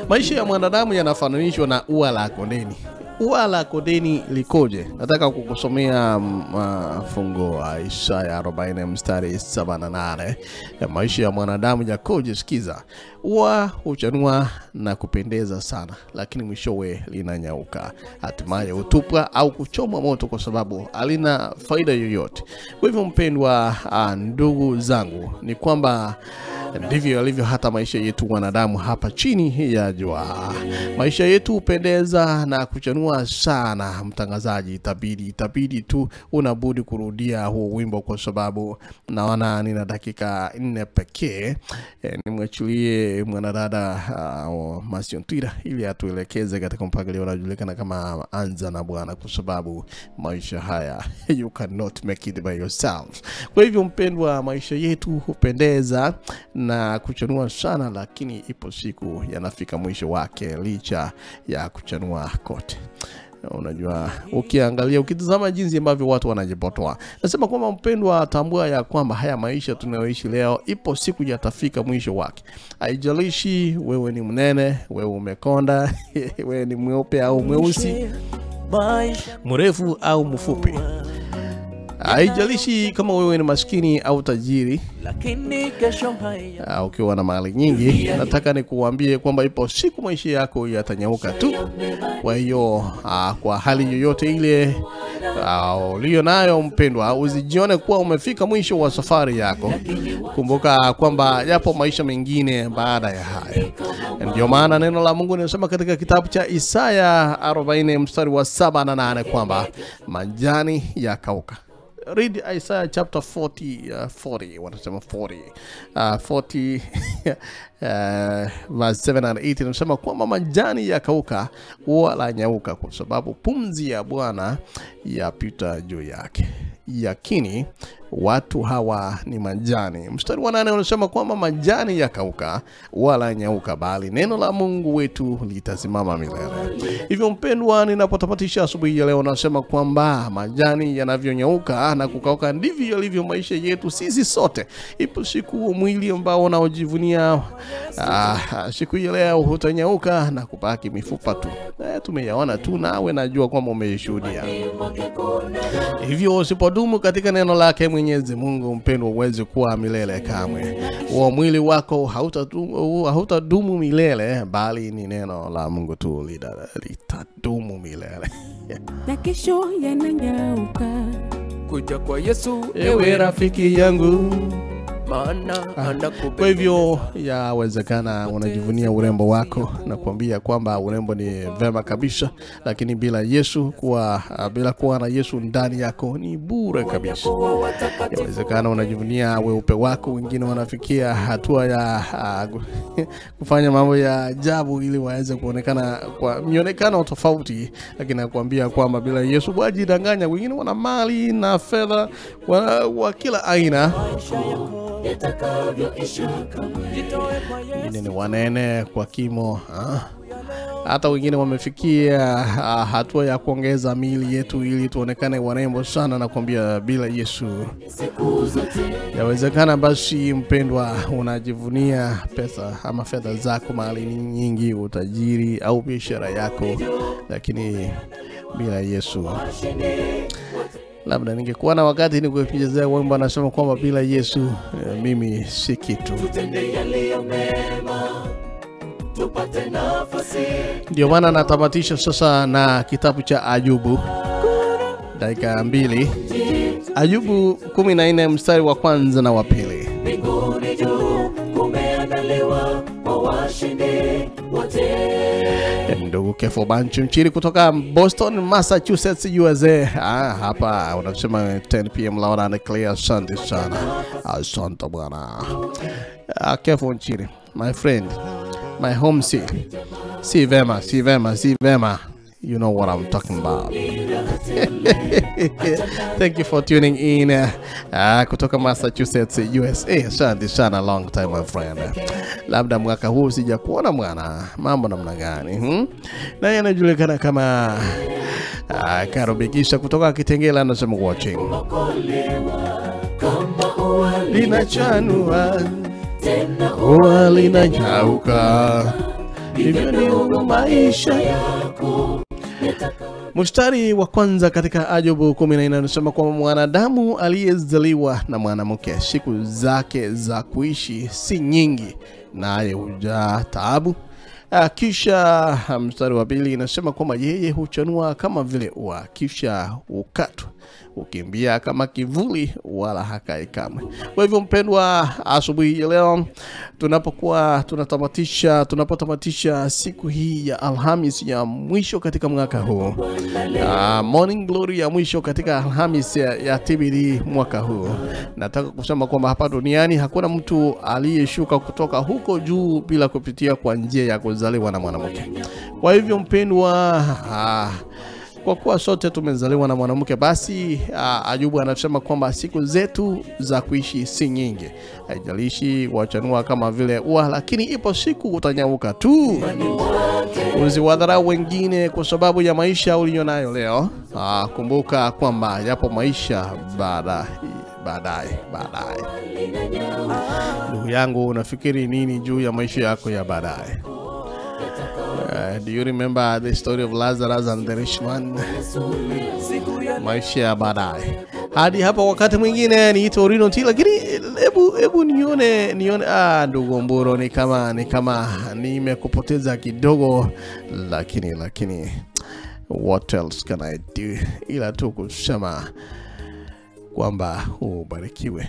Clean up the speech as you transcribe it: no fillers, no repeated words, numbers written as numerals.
Maisha ya mwanadamu yanafananishwa na ua la kondeni. Ua la kondeni likoje? Nataka kukusomea fungu wa Isaya 40 mstari 7 na 8. Maisha ya mwanadamu yakoje? Sikiza. Ua huchanua na kupendeza sana, lakini mwishowe linanyauka. Hatimaye hutupwa au kuchomwa moto kwa sababu halina faida yoyote. Kwa hivyo mpendwa, ndugu zangu, ni kwamba ndivyo yalivyo hata maisha yetu wanadamu hapa chini ya jua. Maisha yetu hupendeza na kuchanua sana, mtangazaji. Itabidi tu unabudi kurudia huo wimbo kwa sababu naona nina dakika 4 pekee. Nimwachilie mwanadada Masiontira ili atuelekeze katika mpangilio unaojulikana kama Anza na Bwana, kwa sababu maisha haya you cannot make it by yourself. Kwa hivyo mpendwa, maisha yetu hupendeza na kuchanua sana, lakini ipo siku yanafika mwisho wake licha ya kuchanua kote. Unajua, ukiangalia, ukitazama jinsi ambavyo watu wanajipotoa, nasema kwamba mpendwa, tambua ya kwamba haya maisha tunayoishi leo ipo siku yatafika mwisho wake. Haijalishi wewe ni mnene, wewe umekonda, wewe ni mweupe au mweusi, mrefu au mfupi. Haijalishi kama wewe ni maskini au tajiri, ukiwa na mali nyingi, nataka nikuambie kwamba ipo siku maisha yako yatanyauka tu. Kwa hiyo kwa hali yoyote ile ulio nayo mpendwa, usijione kuwa umefika mwisho wa safari yako. Kumbuka kwamba yapo maisha mengine baada ya haya. Ndio maana neno la Mungu linasema katika kitabu cha Isaya 40 mstari wa 7 na 8 kwamba majani yakauka. Read Isaiah chapter 40, wanasema 40 verse 7 and 8. Inasema kwamba majani yakauka, ua lanyauka, kwa sababu pumzi ya Bwana yapita juu yake. Yakini watu hawa ni majani. Mstari wa 8 unasema kwamba majani yakauka, ua lanyauka, bali neno la Mungu wetu litasimama milele. Hivyo mpendwa, ninapotamatisha asubuhi ya leo, nasema kwamba majani yanavyonyauka na kukauka, ndivyo yalivyo maisha yetu sisi sote. Ipo siku mwili ambao unaojivunia siku ya leo utanyauka na kubaki mifupa tu. Tumeyaona tu, nawe najua kwamba umeishuhudia. Hivyo usipodumu katika neno lake Mwenyezi Mungu mpendwa, uweze kuwa milele kamwe. Wa mwili wako hautadumu milele, bali ni neno la Mungu tu litadumu milele. Na kesho yananyauka. Kuja kwa Yesu ewe rafiki yangu. Kwa hivyo yawezekana unajivunia urembo wako na kuambia kwamba urembo ni vema kabisa, lakini bila Yesu bila kuwa na Yesu ndani yako ni bure kabisa. Yawezekana unajivunia weupe wako, wengine wanafikia hatua ya kufanya mambo ya ajabu ili waweze kuonekana kwa mionekano tofauti, lakini nakwambia kwamba bila Yesu wajidanganya. Wengine wana mali na fedha wa kila aina, wengine ni wanene kwa kimo, hata wengine wamefikia hatua ya kuongeza miili yetu ili tuonekane warembo sana. Na kuambia bila Yesu, yawezekana basi mpendwa, unajivunia pesa ama fedha zako, mali nyingi, utajiri au biashara yako, lakini bila Yesu. Labda ningekuwa na wakati ningekupigia wimbo anasema kwamba bila Yesu mimi si kitu. Ndio maana natamatisha sasa na kitabu cha Ayubu, dakika 2. Ayubu 14 mstari wa 1 na wa 2. Mbinguni juu kumeandaliwa kwa washindi wote. Ndugu Kefo Banchu Mchiri kutoka Boston, Massachusetts, USA. Hapa unasema 10 p.m. loud and clear. Asante sana. Asante bwana. Kefo Mchiri, my friend, my home city. Si vema. You know what I'm talking about. Thank you for tuning in. Kutoka Massachusetts, USA. Asante sana, long time my friend. Labda mwaka huu sija kuona mwana, mambo namna gani? Na yanajulikana kama Karobikisha kutoka Kitengela, anasema watching. Linachanua tena ua linanyauka, hivyo ndivyo maisha yako. Mstari wa kwanza katika Ayubu 14 unasema kwamba mwanadamu aliyezaliwa na mwanamke siku zake za kuishi si nyingi, naye hujaa taabu. Kisha mstari wa pili inasema kwamba yeye huchanua kama vile ua, kisha ukatwa, ukimbia kama kivuli wala hakai kamwe. Kwa hivyo mpendwa, asubuhi ya leo tunapokuwa tunapotamatisha siku hii ya Alhamisi ya mwisho katika mwaka huu, Morning Glory ya mwisho katika Alhamisi ya TBD mwaka huu, nataka kusema kwamba hapa duniani hakuna mtu aliyeshuka kutoka huko juu bila kupitia kwa njia ya kuzaliwa na mwanamke. Kwa hivyo mpendwa, kwa kuwa sote tumezaliwa na mwanamke, basi Ayubu anasema kwamba siku zetu za kuishi si nyingi. Haijalishi wachanua kama vile ua, lakini ipo siku utanyauka tu. Usiwadharau wengine kwa sababu ya maisha ulionayo leo. Kumbuka kwamba yapo maisha baadaye. Ndugu yangu, unafikiri nini juu ya maisha yako ya baadaye? Do you remember the story of Lazarus and the rich man? Maisha ya baadaye. Hadi hapa wakati mwingine ni Torino T, lakini hebu nione ndugu Mburo, ni kama nimekupoteza kidogo, lakini what else can I do ila tu kusema kwamba ubarikiwe.